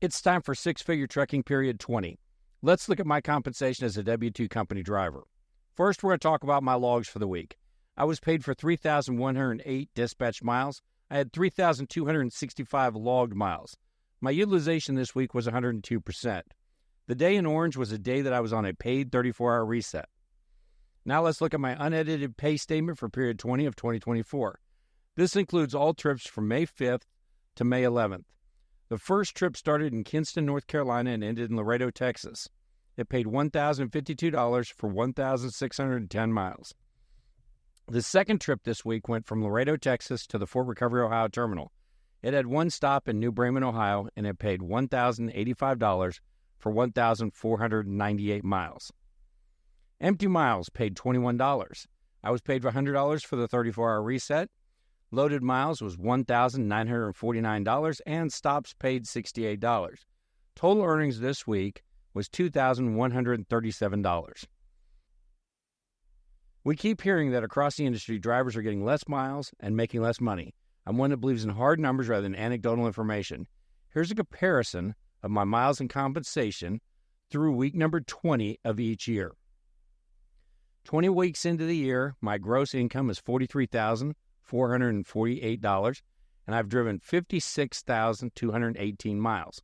It's time for six-figure trucking period 20. Let's look at my compensation as a W-2 company driver. First, we're going to talk about my logs for the week. I was paid for 3,108 dispatched miles. I had 3,265 logged miles. My utilization this week was 102%. The day in orange was a day that I was on a paid 34-hour reset. Now let's look at my unedited pay statement for period 20 of 2024. This includes all trips from May 5th to May 11th. The first trip started in Kinston, North Carolina and ended in Laredo, Texas. It paid $1,052 for 1,610 miles. The second trip this week went from Laredo, Texas to the Fort Recovery, Ohio terminal. It had one stop in New Bremen, Ohio, and it paid $1,085 for 1,498 miles. Empty miles paid $21. I was paid $100 for the 34-hour reset. Loaded miles was $1,949, and stops paid $68. Total earnings this week was $2,137. We keep hearing that across the industry, drivers are getting less miles and making less money. I'm one that believes in hard numbers rather than anecdotal information. Here's a comparison of my miles and compensation through week number 20 of each year. 20 weeks into the year, my gross income is $43,448, and I've driven 56,218 miles.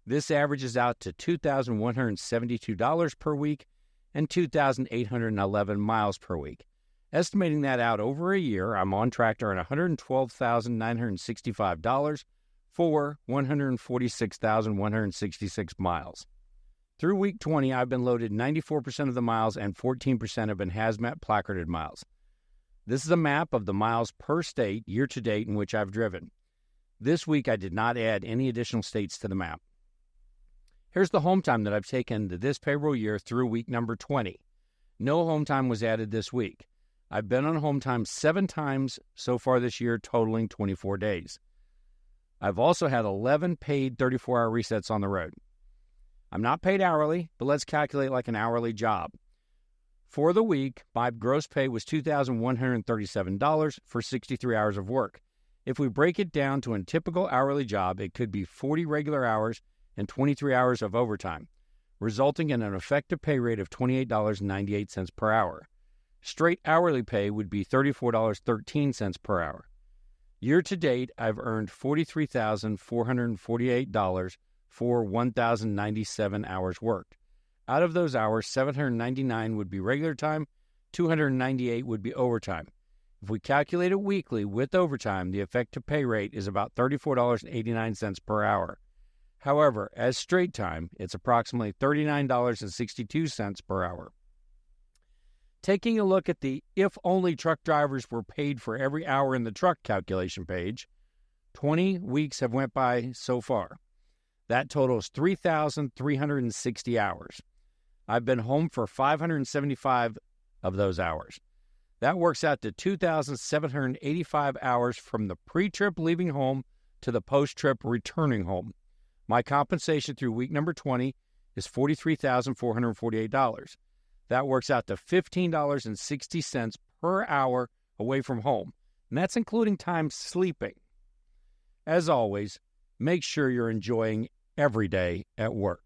This averages out to $2,172 per week and 2,811 miles per week. Estimating that out over a year, I'm on track to earn $112,965 for 146,166 miles. Through week 20, I've been loaded 94% of the miles and 14% have been hazmat placarded miles. This is a map of the miles per state year-to-date in which I've driven. This week, I did not add any additional states to the map. Here's the home time that I've taken this payroll year through week number 20. No home time was added this week. I've been on home time 7 times so far this year, totaling 24 days. I've also had 11 paid 34-hour resets on the road. I'm not paid hourly, but let's calculate like an hourly job. For the week, my gross pay was $2,137 for 63 hours of work. If we break it down to a typical hourly job, it could be 40 regular hours and 23 hours of overtime, resulting in an effective pay rate of $28.98 per hour. Straight hourly pay would be $34.13 per hour. Year-to-date, I've earned $43,448 for 1,097 hours worked. Out of those hours, 799 would be regular time, 298 would be overtime. If we calculate it weekly with overtime, the effective pay rate is about $34.89 per hour. However, as straight time, it's approximately $39.62 per hour. Taking a look at the if-only truck drivers were paid for every hour in the truck calculation page, 20 weeks have went by so far. That totals 3,360 hours. I've been home for 575 of those hours. That works out to 2,785 hours from the pre-trip leaving home to the post-trip returning home. My compensation through week number 20 is $43,448. That works out to $15.60 per hour away from home, and that's including time sleeping. As always, make sure you're enjoying every day at work.